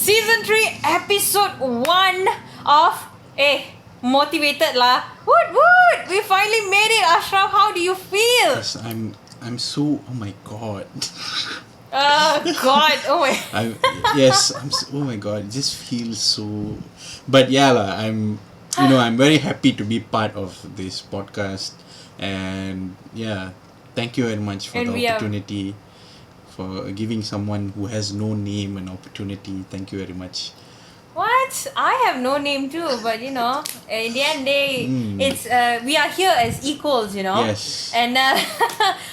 Season 3, episode 1 of Motivated lah. Woot! We finally made it, Ashraf. How do you feel? Yes, I'm so, oh my god. God, oh my. Oh my god, it just feels so, but yeah lah, I'm very happy to be part of this podcast, and yeah, thank you very much for the opportunity, for giving someone who has no name an opportunity. Thank you very much. What? I have no name too, but in the end it's we are here as equals, Yes. And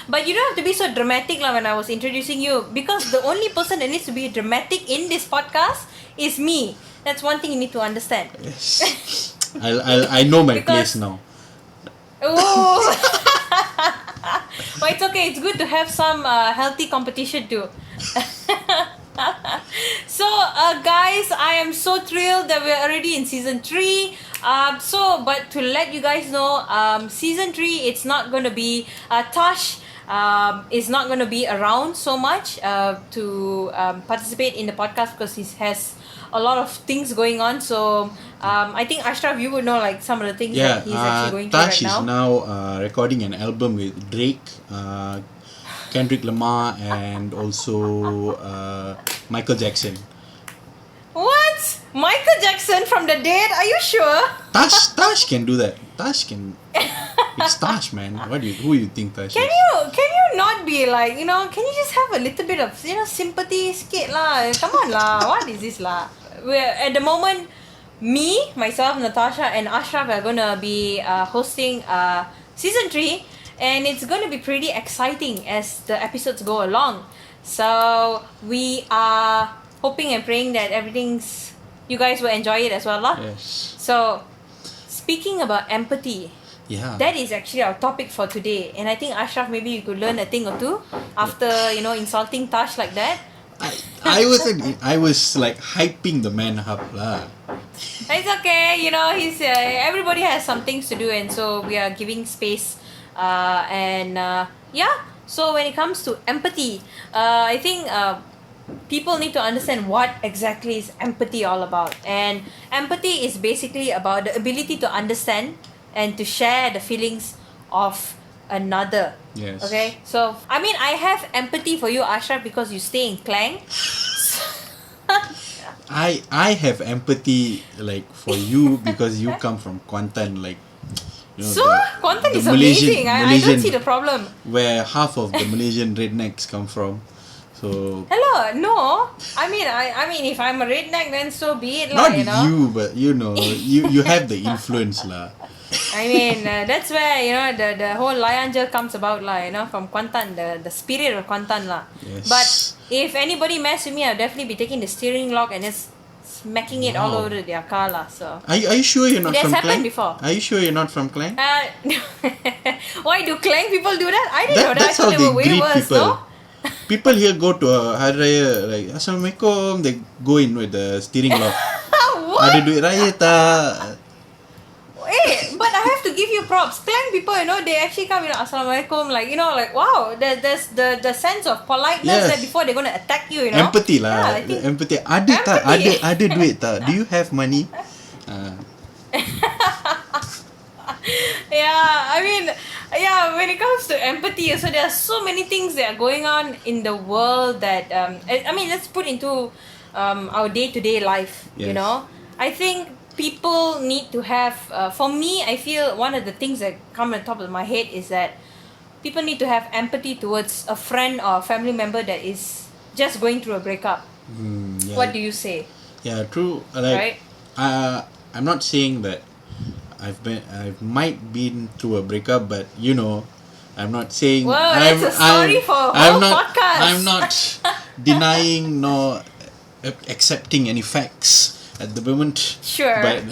but you don't have to be so dramatic lah when I was introducing you, because the only person that needs to be dramatic in this podcast is me. That's one thing you need to understand. Yes. I know my place now. Oh. But it's okay. It's good to have some healthy competition too. So guys, I am so thrilled that we're already in season 3. But to let you guys know, season 3, it's not going to be Tash is not going to be around so much to participate in the podcast, because he has a lot of things going on. So I think Ashraf, you would know like some of the things that he's actually going through right now. Tash is now recording an album with Drake, Kendrick Lamar, and also Michael Jackson. What? Michael Jackson from the dead? Are you sure? Tash can do that. Tash can. It's Tash, man. Who you think Tash is? Can you not be like, can you just have a little bit of, sympathy skit lah? Come on lah. What is this lah? We're at the moment, me, myself, Natasha, and Ashraf are gonna be hosting season 3, and it's gonna be pretty exciting as the episodes go along. So we are hoping and praying that you guys will enjoy it as well lah. Yes. So speaking about empathy, that is actually our topic for today, and I think Ashraf, maybe you could learn a thing or two after insulting Tash like that. I was like hyping the man up lah. It's okay, he's everybody has some things to do, and so we are giving space. So when it comes to empathy, I think people need to understand what exactly is empathy all about. And empathy is basically about the ability to understand and to share the feelings of another. Yes. Okay? So, I have empathy for you, Ashraf, because you stay in Klang. I have empathy like for you because you come from Kuantan, like Kuantan is amazing. I don't see the problem. Where half of the Malaysian rednecks come from. So hello, no. I mean, if I'm a redneck, then so be it, not you, but you have the influence, lah. That's where the whole Layanja comes about, lah. From Kuantan, the spirit of Kuantan, lah. Yes. But if anybody mess with me, I'll definitely be taking the steering lock and just smacking it all over their car, lah. So are you sure you're not from Klang? It has happened before. Are you sure you're not from Klang? Why do Klang people do that? I didn't know that. That's how they they were way greet worse, people. no? People here go to a Hari Raya like Assalamualaikum. They go in with the steering lock. What? Ada duit raya tak? But I have to give you props. Klang people, they actually come, Assalamualaikum, wow, there's the sense of politeness that before they're gonna attack you, Empathy lah. Yeah, empathy. Ada duit tak? Do you have money? When it comes to empathy, so there are so many things that are going on in the world that let's put into our day-to-day life. Yes. I think people need to have for me, I feel one of the things that come on top of my head is that people need to have empathy towards a friend or a family member that is just going through a breakup. What do you say? Yeah, true. Right? I'm not saying that I might been through a breakup, but I'm not saying. Whoa, that's a story for a whole podcast. I'm not denying nor accepting any facts at the moment. Sure. But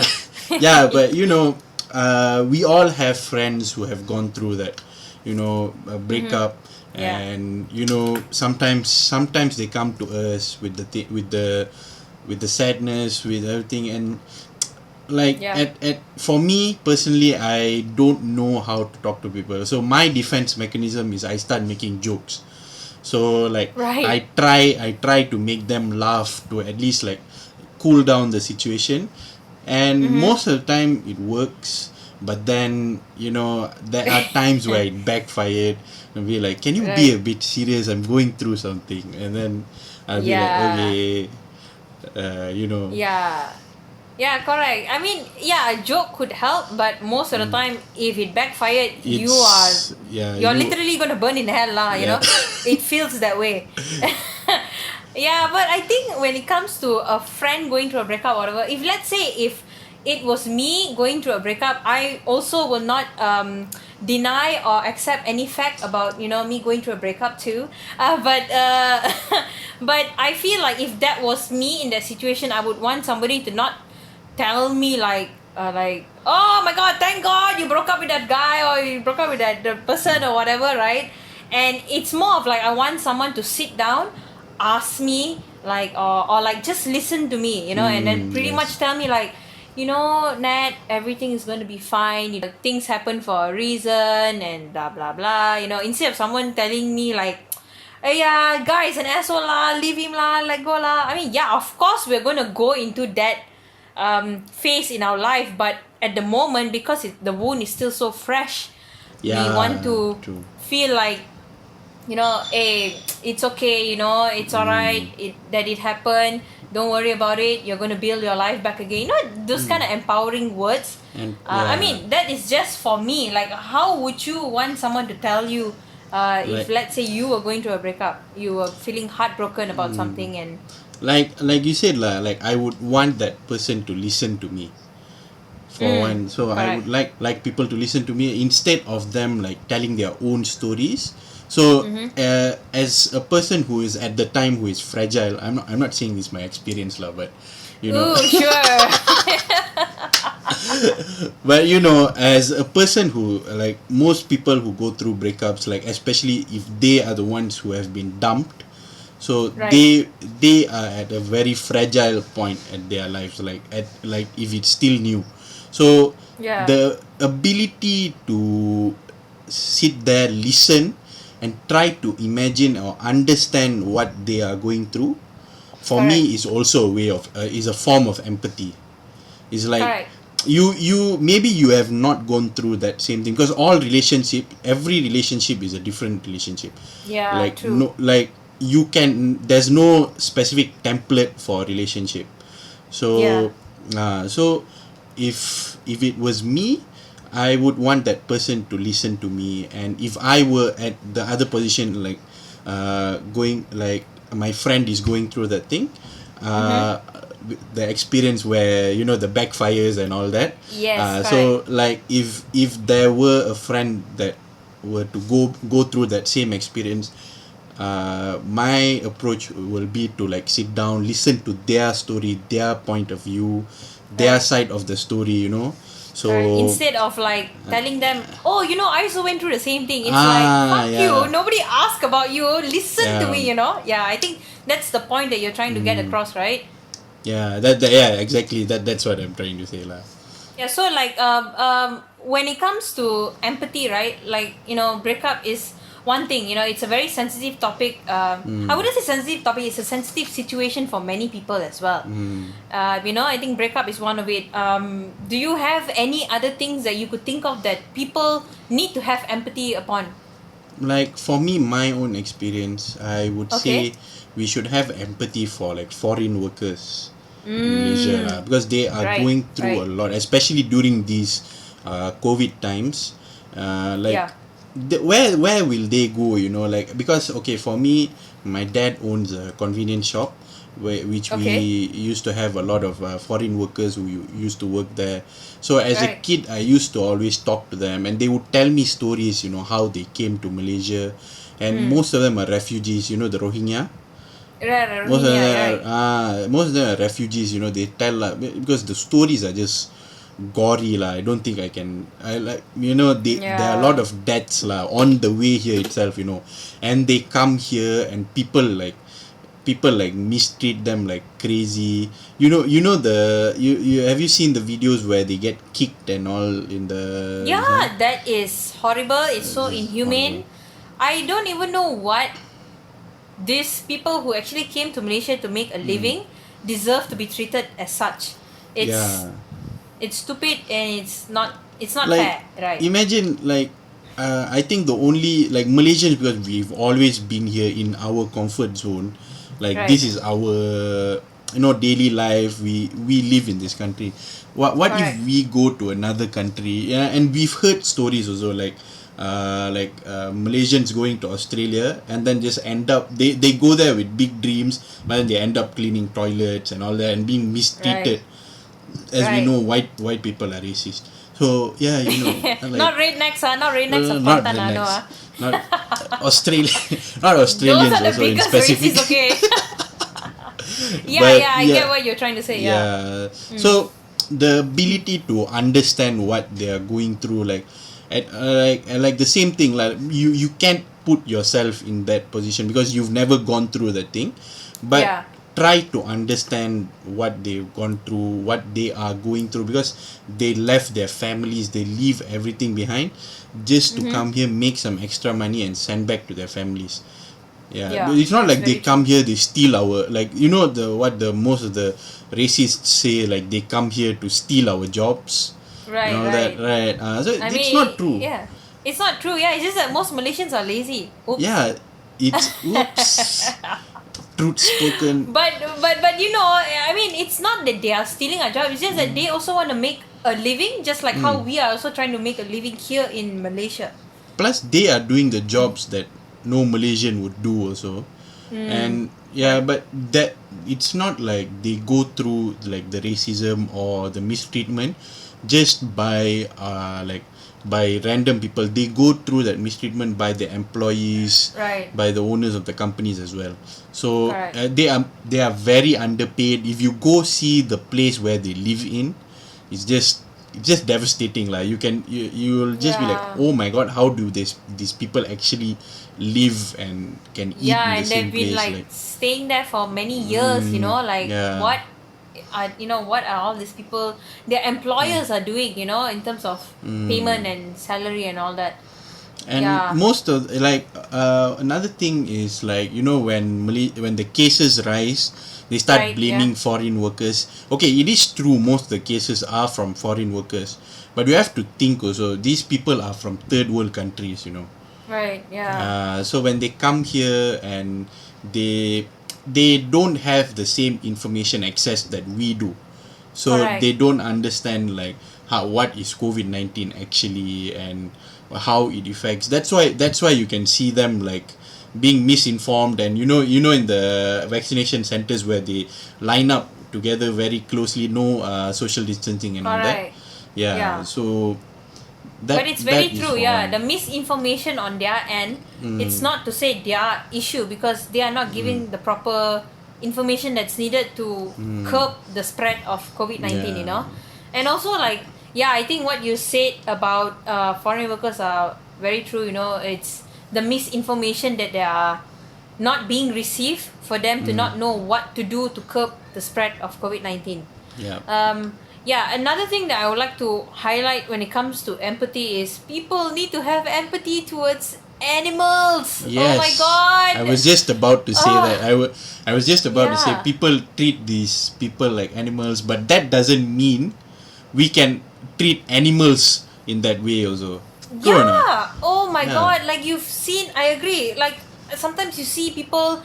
we all have friends who have gone through that, a breakup, and sometimes they come to us with the sadness, with everything, and for me personally, I don't know how to talk to people. So my defense mechanism is I start making jokes. So I try to make them laugh to at least cool down the situation, and most of the time it works. But then there are times where it backfired, and be like, can you be a bit serious? I'm going through something, and then I'll be like, okay, Yeah. Yeah, correct. I mean, yeah, a joke could help, but most of the time, if it backfired, you're literally gonna burn in hell, lah. You know, it feels that way. Yeah, but I think when it comes to a friend going through a breakup or whatever, if let's say if it was me going through a breakup, I also will not deny or accept any fact about me going through a breakup too. But but I feel like if that was me in that situation, I would want somebody to not tell me like oh my god, thank god you broke up with that guy or you broke up with that the person or whatever, right? And it's more of like I want someone to sit down, ask me like or like just listen to me, and then pretty much tell me like, Nat, everything is going to be fine. Things happen for a reason and blah blah blah. Instead of someone telling me like, hey, yeah, guy's an asshole lah, leave him lah, let go lah. I mean, yeah, of course we're going to go into that phase in our life, but at the moment, because the wound is still so fresh, we want to feel like, hey, it's okay, it's alright, that it happened, don't worry about it, you're going to build your life back again. Those kind of empowering words. And, I mean, that is just for me. Like, how would you want someone to tell you if, let's say, you were going through a breakup, you were feeling heartbroken about something, and like you said lah, like I would want that person to listen to me for one. So correct. I would like people to listen to me instead of them like telling their own stories. So as a person who is at the time who is fragile, I'm not saying this my experience lah, but Ooh, sure. But as a person who, like most people who go through breakups, like especially if they are the ones who have been dumped, so they are at a very fragile point at their lives, like if it's still new. So the ability to sit there, listen, and try to imagine or understand what they are going through, for me is also a way of is a form of empathy. It's like you maybe you have not gone through that same thing, because every relationship is a different relationship. Yeah, like true. There's no specific template for relationship. So so if it was me, I would want that person to listen to me. And if I were at the other position, like going, like my friend is going through that thing, the experience where the backfires and all that, so like if there were a friend that were to go through that same experience, my approach will be to like sit down, listen to their story, their point of view, their side of the story, so instead of like telling them, oh, I also went through the same thing, it's like, fuck you, nobody asked about you, listen to me. I think that's the point that you're trying to get across, right? Exactly, that's what I'm trying to say lah. So like when it comes to empathy, right, like breakup is one thing, it's a very sensitive topic. I wouldn't say sensitive topic, it's a sensitive situation for many people as well. I think breakup is one of it. Do you have any other things that you could think of that people need to have empathy upon? Like for me, my own experience, I would say we should have empathy for like foreign workers in Malaysia lah, because they are going through a lot, especially during these COVID times. Where will they go, like, because for me, my dad owns a convenience shop which we used to have a lot of foreign workers who used to work there. So as a kid, I used to always talk to them, and they would tell me stories, how they came to Malaysia, and most of them are refugees, the Rohingya. Most of them are refugees, they tell because the stories are just gory lah. I don't think there are a lot of deaths lah on the way here itself, and they come here and people mistreat them like crazy. You have you seen the videos where they get kicked and all in the that is horrible. It's so inhumane. I don't even know what these people who actually came to Malaysia to make a living, deserve to be treated as such. It's Yeah. it's stupid and it's not Like, fair, right? imagine like I think the only like Malaysians, because we've always been here in our comfort zone, like Right. this is our daily life. We live in this country. What if Correct. we go to another country? Yeah, and we've heard stories also like Malaysians going to Australia and then just end up they go there with big dreams, but then they end up cleaning toilets and all that and being mistreated. As we Right. know, white people are racist. So yeah, like, Not rednecks, not rednecks of not Kuantan, no. rednecks, not Australia, not Australians Those are the also in biggest specific. racists, okay. But, I get what you're trying to say. Yeah. So the ability to understand what they are going through, like like the same thing, like you can't put yourself in that position because you've never gone through that thing, but Yeah. try to understand what they've gone through, what they are going through, because they left their families, they leave everything behind just to come here, make some extra money and send back to their families. Yeah, It's not that's like they very come here, they steal our, like, the most of the racists say, like they come here to steal our jobs. Right, and all right. that, right? So I it's mean, not true. Yeah. It's not true. Yeah, it's just that most Malaysians are lazy. Oops. Yeah, it's oops. Truth spoken. But I mean, it's not that they are stealing our job. It's just that they also want to make a living, just like how we are also trying to make a living here in Malaysia. Plus, they are doing the jobs that no Malaysian would do also. And yeah, but that it's not like they go through like the racism or the mistreatment just by by random people. They go through that mistreatment by the employees, Right. by the owners of the companies as well. So Correct. they are very underpaid. If you go see the place where they live in, it's just devastating. Like you'll just be like, Yeah. oh my god, how do these people actually live and can eat Yeah, in the and same they've been place? like staying there for many years, like yeah. what are all these people their employers are doing, in terms of payment and salary and all that. And Yeah. most of like another thing is like when the cases rise, they start Right, blaming yeah. foreign workers. Okay, it is true most of the cases are from foreign workers, but you have to think also these people are from third world countries. Right, yeah. So when they come here and they don't have the same information access that we do, so Correct. they don't understand like what is COVID-19 actually and how it affects. That's why you can see them like being misinformed, and in the vaccination centers where they line up together very closely, no social distancing and all that. Correct. Yeah. Yeah. So But it's very that is true, yeah. wrong. The misinformation on their end, it's not to say their issue because they are not giving the proper information that's needed to curb the spread of COVID-19, Yeah. And also, like, yeah, I think what you said about foreign workers are very true, It's the misinformation that they are not being received for them to not know what to do to curb the spread of COVID-19. Yeah. Yeah, another thing that I would like to highlight when it comes to empathy is people need to have empathy towards animals. Yes. Oh my god. I was just about to say that. I was just about to say Yeah. people treat these people like animals, but that doesn't mean we can treat animals in that way also. True or not? Yeah. Oh my Yeah. god. Like you've seen, I agree. Like sometimes you see people.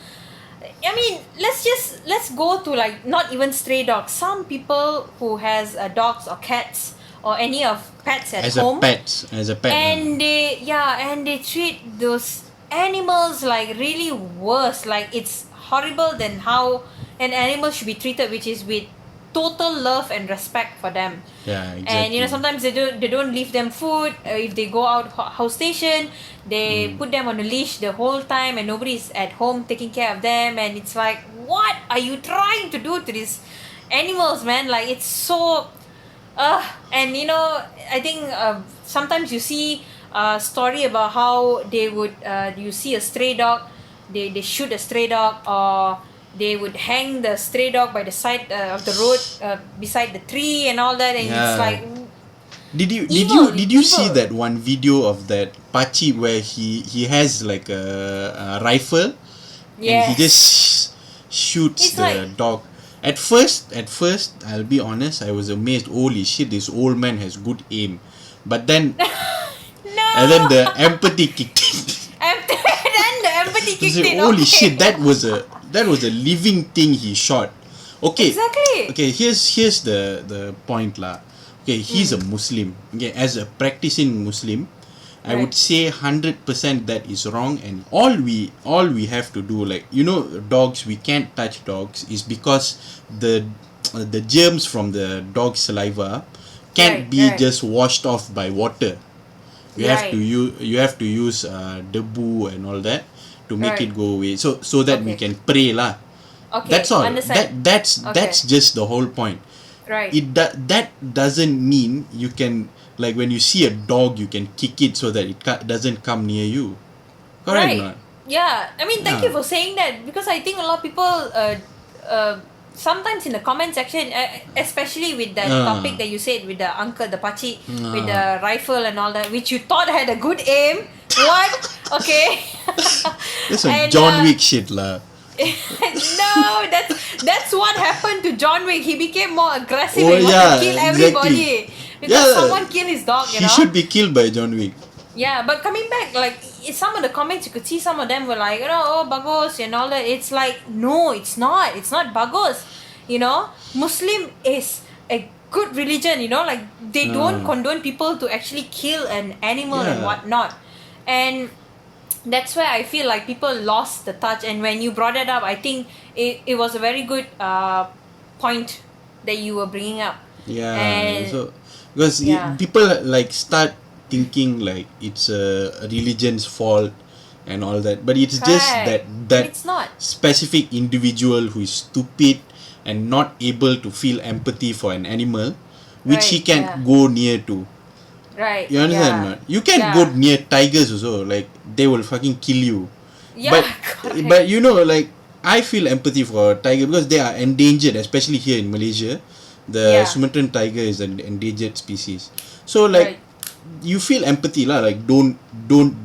I mean, let's go to like not even stray dogs. Some people who has dogs or cats or any of pets at As home. a pet. And they treat those animals like really worse. Like it's horrible than how an animal should be treated, which is with total love and respect for them. Yeah, exactly. And sometimes they don't leave them food. If they go out house station, they put them on a leash the whole time, and nobody's at home taking care of them. And it's like, what are you trying to do to these animals, man? Like it's so. And I think sometimes you see a story about how they would you see a stray dog, they shoot a stray dog, or they would hang the stray dog by the side of the road beside the tree and all that, and it's like did evil, you see evil. that one video of that Pachi where he has like a rifle and he Yes. just shoots It's the like- dog, At first, I'll be honest, I was amazed. Holy shit, this old man has good aim. But then, No. and then the empathy kicked in. Then the empathy I kicked said, in. holy Okay. shit, that was a living thing he shot. Okay. Exactly. Okay, here's the point lah. Okay, he's a Muslim. Okay, as a practicing Muslim, I Right. would say 100% that is wrong, and all we have to do, like, dogs, we can't touch dogs is because the germs from the dog saliva can't Right, be right. just washed off by water. You have to Right. use debu and all that to make Right. it go away, so that we Okay. can pray lah. Okay. That's all. Understand. That's just the whole point. Right. That doesn't mean you can, like, when you see a dog you can kick it so that it doesn't come near you. Correct Right. or not? Yeah. I mean, thank Yeah. you for saying that, because I think a lot of people sometimes in the comment section, especially with that topic that you said with the uncle, the pakcik, with the rifle and all that, which you thought had a good aim. What? Okay. That's some And, John Wick shit lah. No, that's what happened to John Wick. He became more aggressive Oh, and wanted yeah, to kill everybody. exactly. Because Yeah. someone killed his dog, He you know. should be killed by John Wick. Yeah, but coming back, like, some of the comments, you could see some of them were like, oh, bagus and all that. It's like, no, it's not. It's not bagus. Muslim is a good religion, like, they don't condone people to actually kill an animal and Yeah. whatnot. And that's where I feel like people lost the touch. And when you brought it up, I think it was a very good point that you were bringing up. Yeah. And So because yeah. people like start thinking like it's a religion's fault and all that, but it's just Correct. that It's not. specific individual who is stupid and not able to feel empathy for an animal, which he Right, can't yeah. go near to. Right. You understand? yeah. Not? You can't Yeah. go near tigers also. Like, they will fucking kill you. Yeah, but correct. but like, I feel empathy for tiger because they are endangered, especially here in Malaysia. The Yeah. Sumatran tiger is an endangered species. So like, Right. you feel empathy lah. Like, don't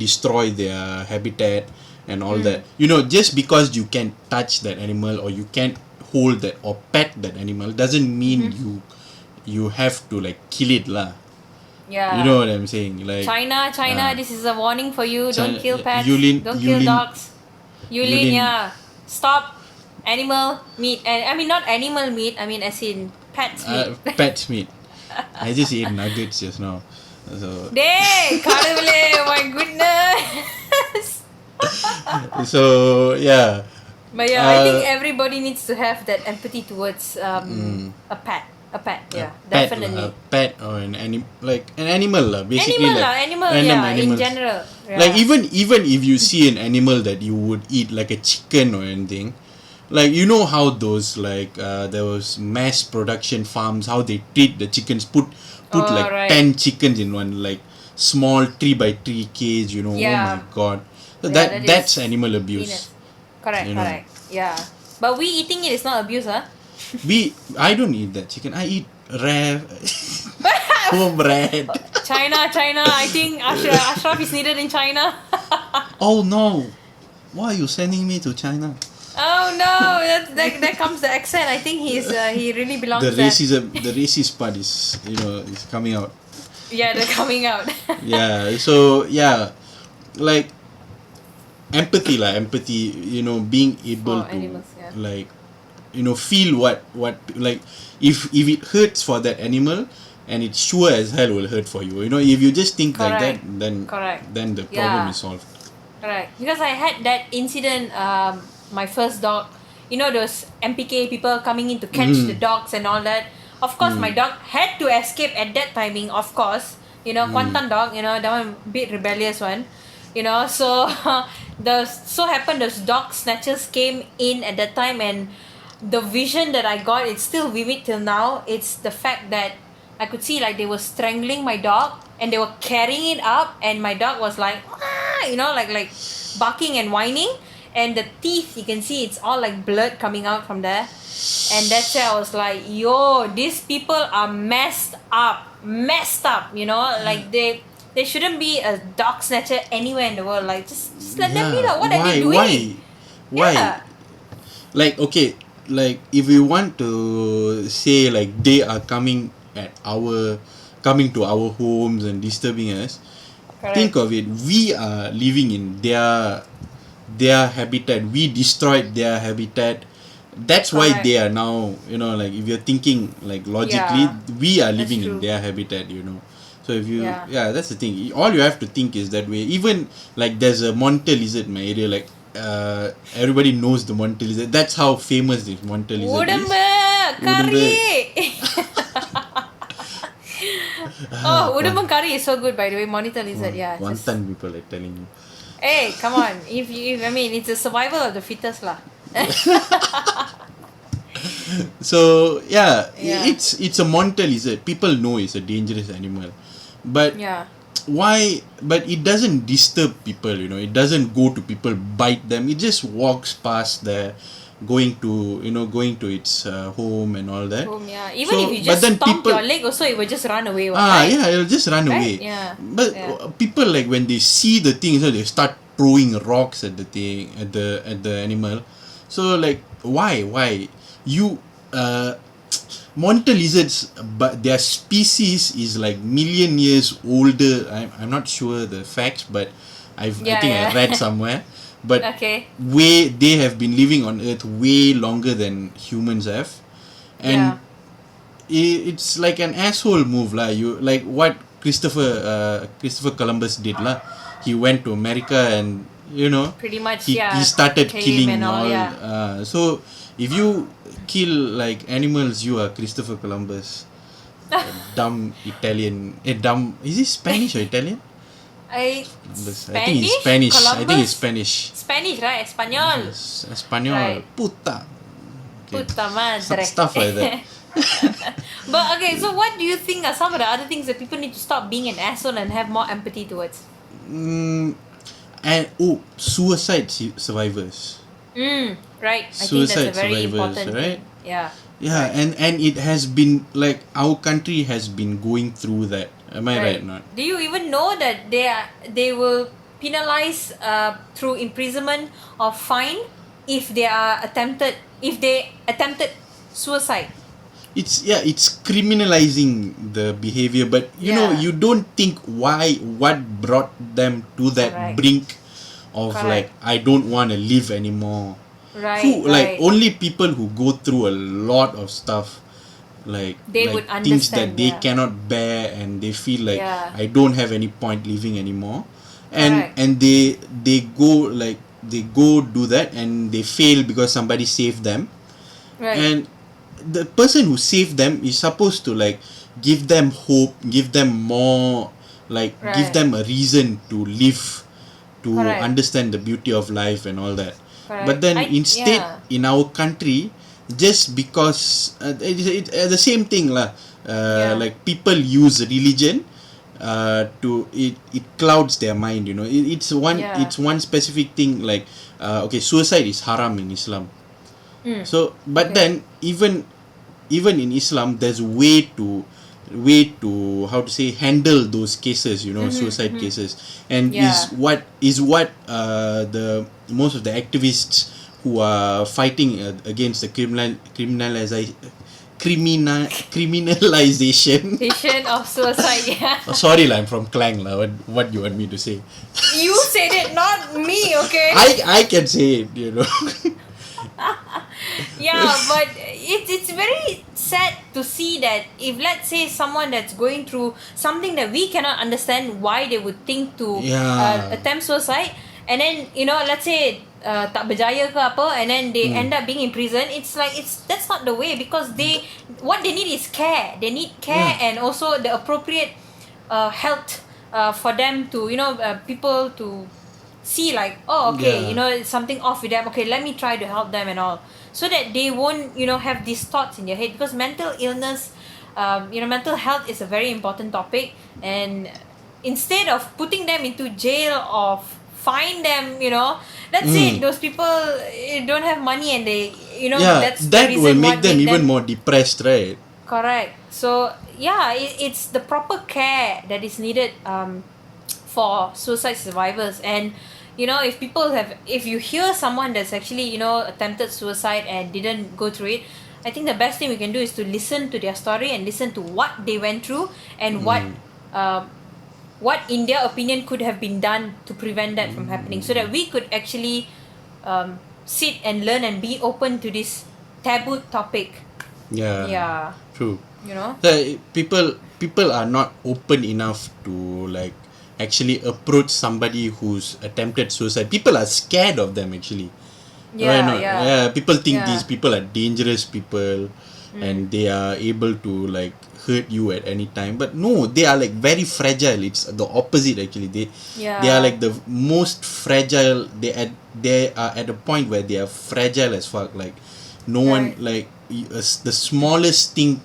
destroy their habitat and all that. Just because you can touch that animal or you can't hold that or pet that animal doesn't mean you have to like kill it lah. Yeah. You know what I'm saying? Like, China, this is a warning for you. China- Don't kill pets. Yulin- Don't kill Yulin- dogs. Yulin- Yeah. Stop animal meat. And I mean, not animal meat. I mean, as in pets meat. pet meat. I just ate nuggets just now. So Dang, கடவுளே, my goodness. yeah. But yeah, I think everybody needs to have that empathy towards a pet. A pet, yeah, definitely. A pet or an animal lah. Basically, Animal, random yeah, in animals. general. Yeah. Like, even if you see an animal that you would eat, like a chicken or anything, like, how those like there was mass production farms, how they treat the chickens, put Oh, like right. 10 chickens in one like small 3x3 cage, Yeah. Oh my god. So Yeah, that that's is animal abuse. Correct, You know. correct. Yeah. But we eating it is not abuse, huh? I don't eat that chicken. I eat home bread. China, I think Ashraf is needed in China. Oh no. Why are you sending me to China? Oh no, that comes the accent. I think he really belongs The there. racist part is is coming out. Yeah, they're coming out. Yeah, so yeah, like, empathy, being able For to animals, yeah. like, feel what like, if it hurts for that animal, and it sure as hell will hurt for you. If you just think like that, Correct. then the problem Yeah. is solved. Right. Because I had that incident, my first dog, those MPK people coming in to catch the dogs and all that. Of course, my dog had to escape at that timing, of course. Kuantan dog, that one bit rebellious one. So so happened those dog snatchers came in at that time, and the vision that I got, it's still vivid till now. It's the fact that I could see like they were strangling my dog and they were carrying it up, and my dog was like, like barking and whining, and the teeth, you can see it's all like blood coming out from there. And that's where I was like, yo, these people are messed up, like they shouldn't be a dog snatcher anywhere in the world. Like, just let them be. Like, what are they doing? Why? Yeah. Like, okay, like if we want to say like they are coming to our homes and disturbing us, think of it, we are living in their habitat, we destroyed their habitat. That's why Correct. they are now, like if you're thinking like logically, we are That's living in true. their habitat. So if you, Yeah. that's the thing, all you have to think is that way. Even like there's a monitor lizard in my area, like everybody knows the monitor lizard. That's how famous this monitor lizard is. உடம்பு கறி. Oh, udambam curry is so good, by the way. Monitor lizard, yeah. Wantan people are telling you. Hey, come on. If I mean, it's a survival of the fittest lah. So yeah, Yeah. it's a monitor lizard. People know it's a dangerous animal, but Yeah. why? But it doesn't disturb people. It doesn't go to people, bite them. It just walks past there, going to its home and all that. Home, yeah. Even So, if you but just then stomp people- your leg also, it will just run away. Right? Yeah, it'll just run away. Yeah. But Yeah. people, like when they see the thing, so they start throwing rocks at the thing, at the animal. So like why you monitor lizards, but their species is like million years older. I'm not sure the facts, but I think I read somewhere. But Okay. they have been living on Earth way longer than humans have, and it's like an asshole move lah. You like what Christopher Columbus did lah. He went to America and Pretty much, he started Came killing and all, all. yeah. So if you kill like animals, you are Christopher Columbus. A dumb Italian. Is he Spanish or Italian? I think it's Spanish. Columbus? I think it's Spanish. Spanish, right? Espanol. Espanol. Right. Puta. Okay. Puta madre. Stuff like that. But okay, so what do you think are some of the other things that people need to stop being an asshole and have more empathy towards? And suicide survivors. Right. I think Suicide that's a very survivors, important right? thing. Yeah. Yeah, and it has been like our country has been going through that. Am I right or not? Do you even know that they will penalize through imprisonment or fine if they attempted suicide? It's criminalizing the behavior, but you don't think what brought them to that Correct. brink of Correct. like I don't want to live anymore. Right. Like right. only people who go through a lot of stuff, like They like would things that understand, they yeah. cannot bear, and they feel like Yeah. I don't have any point living anymore, Correct. and they go do that and they fail because somebody saved them. Right. And the person who saved them is supposed to like give them hope, give them more, like give Right. them a reason to live, to Correct. understand the beauty of life and all that. Correct. But then instead in our country, just because it's the same thing lah, like people use religion to it clouds their mind. It's one specific thing, like okay, suicide is haram in Islam. So but then even in Islam there's way to how to say handle those cases, suicide cases, and is what the most of the activists who are fighting against the criminalization of suicide. Yeah. sorry lah, I'm from Klang lah, what you want me to say? You said it, not me. Okay. I can say it, Yeah, but it's very sad to see that if let's say someone that's going through something that we cannot understand why they would think to attempt suicide, and then let's say tak berjaya ke apa, and then they end up being in prison. It's like that's not the way, because what they need is care. They need care and also the appropriate help for them to people to see like, oh, okay, something off with them, okay, let me try to help them and all, so that they won't have these thoughts in their head, because mental illness, mental health is a very important topic, and instead of putting them into jail or fine them, let's say those people don't have money and they that's the that reason will what make them made even more depressed, right? Correct. So it's the proper care that is needed for suicide survivors. And if you hear someone that's actually attempted suicide and didn't go through it, I think the best thing we can do is to listen to their story and listen to what they went through and what in their opinion could have been done to prevent that from happening, so that we could actually sit and learn and be open to this taboo topic. Yeah. True. You know People are not open enough to like actually approach somebody who's attempted suicide. People are scared of them actually. Right? People think these people are dangerous people and they are able to like hurt you at any time, but no, they are like very fragile. It's the opposite actually. They are like the most fragile. They are at a point where they are fragile as fuck. Like no one, like the smallest thing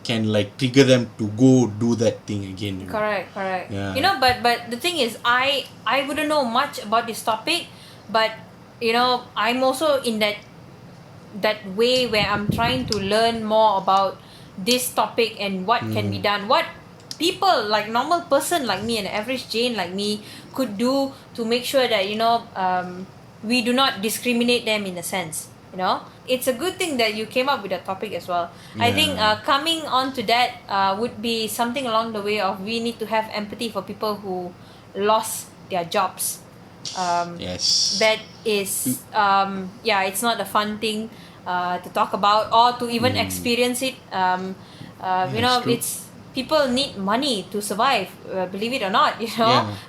can like trigger them to go do that thing again. Correct. Yeah. But the thing is, I wouldn't know much about this topic, but I'm also in that way where I'm trying to learn more about this topic and what can be done, what people like normal person like me, an average Jane like me, could do to make sure that we do not discriminate them in a sense. It's a good thing that you came up with a topic as well. I think coming on to that would be something along the way of we need to have empathy for people who lost their jobs. Yes. That is it's not a fun thing to talk about or to even experience it. True. It's people need money to survive, believe it or not.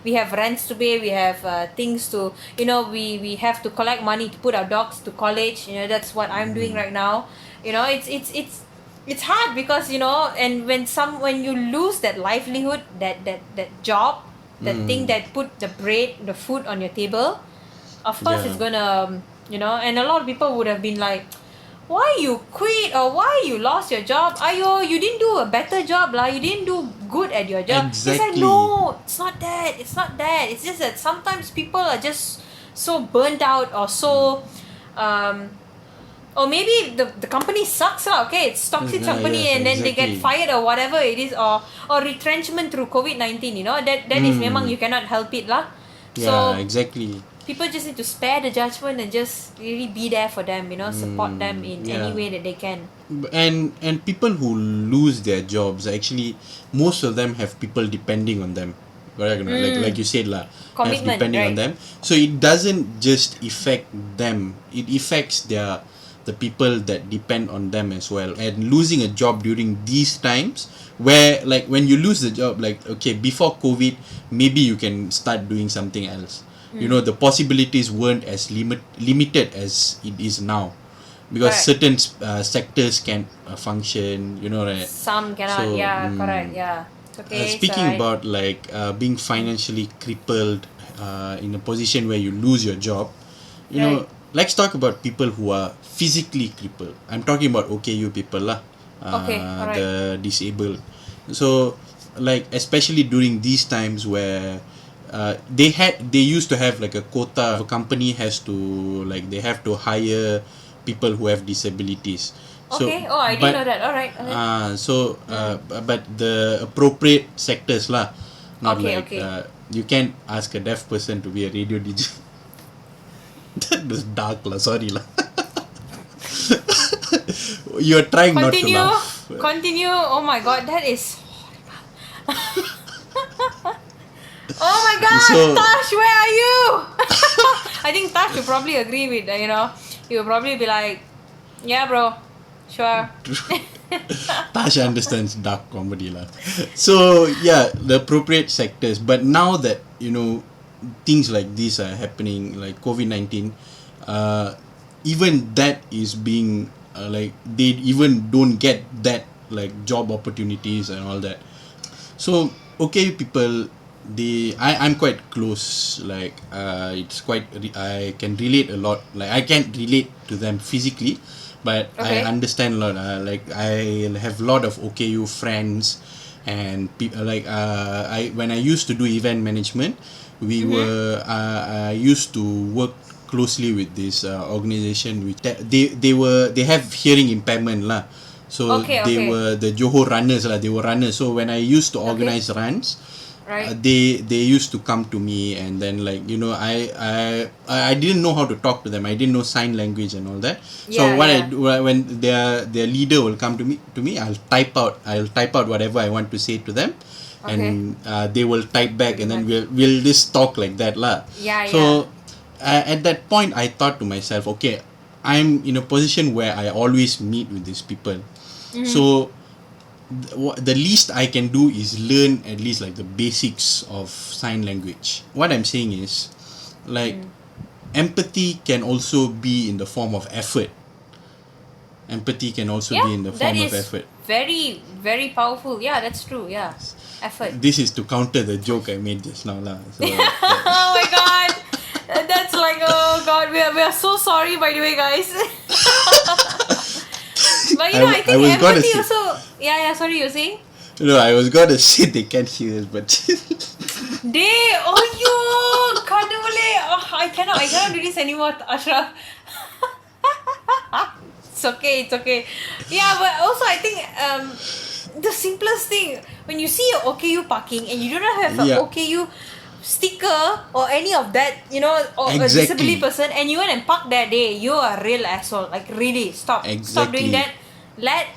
We have rents to pay, we have things to we have to collect money to put our dogs to college. That's what I'm doing right now. It's hard because and when you lose that livelihood, that job, that thing that put the food on your table, of course it's gonna and a lot of people would have been like, why you quit or why you lost your job? Ayo, you didn't do a better job lah. You didn't do good at your job. Exactly. It's like, no, it's not that. It's just that sometimes people are just so burnt out or so or maybe the company sucks lah. Okay, it's toxic company and then they get fired or whatever it is, or retrenchment through COVID-19. That is memang you cannot help it lah. So exactly. People just need to spare the judgment and just really be there for them, support them in any way that they can. And people who lose their jobs, actually most of them have people depending on them. Correct? Like you said lah, have depending on them. So it doesn't just affect them, it affects the people that depend on them as well. And losing a job during these times where like when you lose the job, like okay, before COVID maybe you can start doing something else. The possibilities weren't as limited as it is now, because certain sectors can function, right? Some cannot. Correct. Okay. Speaking about like being financially crippled in a position where you lose your job, let's talk about people who are physically crippled. I'm talking about OKU people lah. The disabled. So like especially during these times where they used to have like a quota. A company has to like they have to hire people who have disabilities. Okay. I didn't know that. All right. But the appropriate sectors lah. Not okay. You can't ask a deaf person to be a radio DJ. That was dark lah. Sorry lah. You're trying not to laugh. Continue. Oh my god, that is horrible. Oh my god, Tash, where are you? I think Tash will probably agree with he will probably be like, yeah bro, sure. Tash understands dark comedy lah. So yeah, the appropriate sectors. But now that things like this are happening, like COVID-19, even that is being like they even don't get that like job opportunities and all that. So okay, people, I'm quite close, like it's quite I can relate a lot. Like I can't relate to them physically, but I understand a lot. Like I have a lot of OKU friends and people. Like when I used to do event management, I used to work closely with this organization which they have hearing impairment lah. So they were the Johor runners lah. They were runners. So when I used to organize runs, Right. they used to come to me, and then like I didn't know how to talk to them. I didn't know sign language and all that. So Yeah, what I yeah. do when their leader will come to me, I'll type out whatever I want to say to them, Okay. and they will type back, Pretty and then much. we'll just talk like that lah. Yeah, yeah. So at that point I thought to myself, okay, I'm in a position where I always meet with these people. So the least I can do is learn at least like the basics of sign language. What I'm saying is, like, empathy can also be in the form of effort. Empathy can also Yeah, be in the that form of is effort. very, very powerful. Yeah, that's true. Yeah. Effort. This is to counter the joke I made just now lah. So Oh my god. That's like, oh god, we are so sorry, by the way, guys. But I I think was gonna empathy say- also. Yeah, sorry, you're saying? no, I was gonna say they can't hear us, but Yo, kadavule. Oh, I cannot do this anymore, Ashraf. It's okay. Yeah, but also I think the simplest thing, when you see a OKU parking and you do not have Yeah. a OKU sticker or any of that, or a Exactly. disability person, and you went and park that day, you are a real asshole. Like, really, stop doing Exactly. that. Let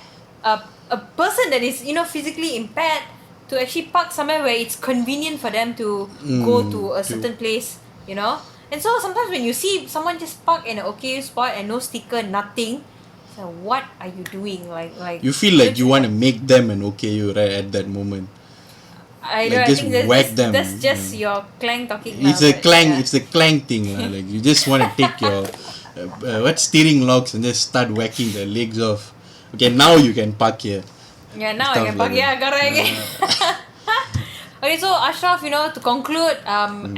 a person that is physically impaired to actually park somewhere where it's convenient for them to go to a certain place, and so sometimes when you see someone just park in an OKU spot and no sticker, nothing, so what are you doing? Like you feel like you want to make them an OKU right at that moment. I like, know. I just think whack them, that's just your clang talking. It's now, a but clang. yeah. It's a clang thing lah. Like you just want to take your steering logs and just start whacking the legs off. Okay, now you can park here. Yeah, now Stuff I can like park. Yeah, correct. Okay, so Ashraf, to conclude,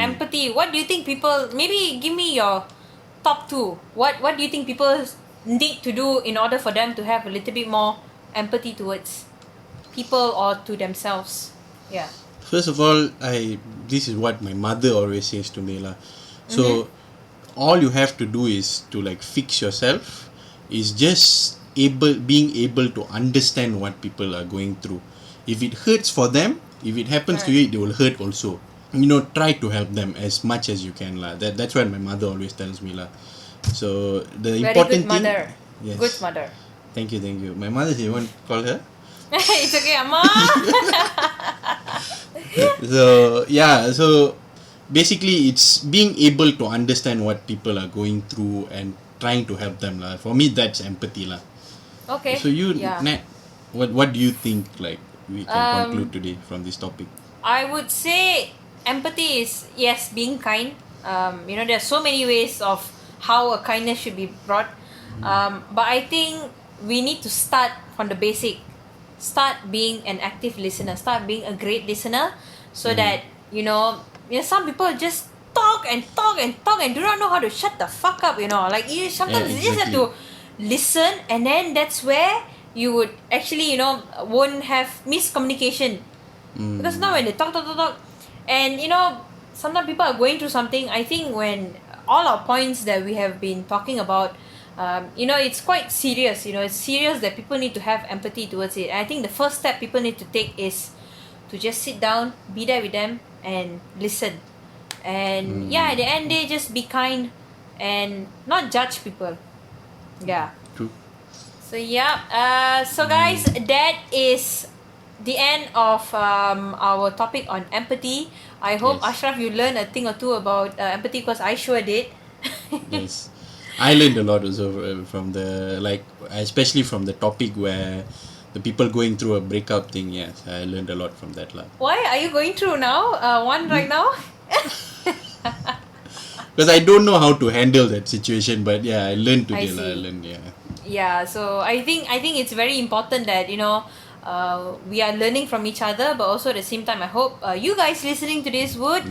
empathy. What do you think people? Maybe give me your top two. What do you think people need to do in order for them to have a little bit more empathy towards people or to themselves? Yeah. First of all, this is what my mother always says to me lah. So all you have to do is to like fix yourself, is just being able to understand what people are going through. If it hurts for them, if it happens to you, it will hurt also. Try to help them as much as you can lah. That's what my mother always tells me lah. So the Very important good mother. thing, yes. Good mother. Thank you. My mother, you want to call her? It's okay, Amma. So basically it's being able to understand what people are going through and trying to help them lah. For me, that's empathy lah. Okay. So you, Yeah. Nat, what do you think like we can conclude today from this topic? I would say empathy is, yes, being kind. There are so many ways of how a kindness should be brought. But I think we need to start from the basic. Start being an active listener. Start being a great listener, so that some people just talk and do not know how to shut the fuck up. Like sometimes you just have to listen, and then that's where you would actually won't have miscommunication. Because now when they talk, and sometimes people are going through something. I think when all our points that we have been talking about, it's quite serious. It's serious that people need to have empathy towards it. And I think the first step people need to take is to just sit down, be there with them, and listen. And at the end, they just be kind and not judge people. Yeah. True. So so guys, that is the end of our topic on empathy. I hope Yes. Ashraf, you learned a thing or two about empathy, because I sure did. Yes, I learned a lot also from especially from the topic where the people going through a breakup thing. Yes, I learned a lot from that lah. Why are you going through now? One right now? Because I don't know how to handle that situation, but yeah, I learned I today lah. I see. learned, yeah. Yeah, so I think it's very important that we are learning from each other, but also at the same time I hope you guys listening to this would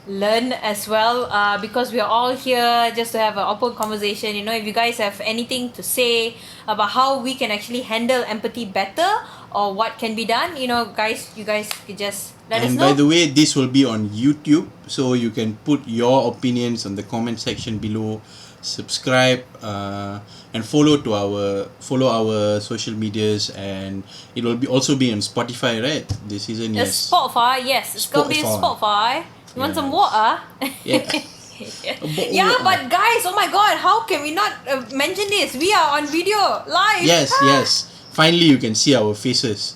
learn as well, because we are all here just to have an open conversation. If you guys have anything to say about how we can actually handle empathy better, or what can be done, you guys could just let us And know. by the way, this will be on YouTube, so you can put your opinions on the comment section below. subscribe, and follow our social medias, and it will also be on Spotify, right? This season, yes. Spotify, yes. It's gonna be Spotify. You want some water? Yeah. Yeah, but guys, oh my god, how can we not mention this? We are on video live. Yes. Finally, you can see our faces.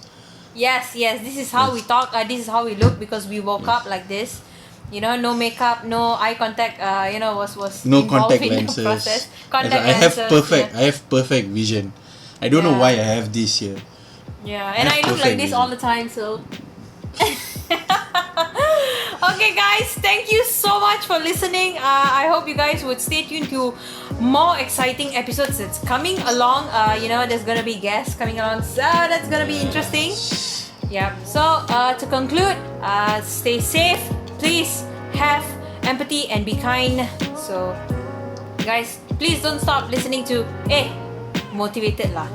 Yes. This is how we talk. This is how we look because we woke up like this. You know, no makeup, no eye contact. Was No involved contact in lenses. the process. I have perfect vision. I don't know Yeah. why I have this here. Yeah, and I look like this vision. all the time, so. Okay, guys, thank you so much for listening. I hope you guys would stay tuned to more exciting episodes that's coming along. There's gonna be guests coming along, so that's gonna be interesting. Yeah. So to conclude, stay safe. Please have empathy and be kind. So, guys, please don't stop listening to Motivated lah.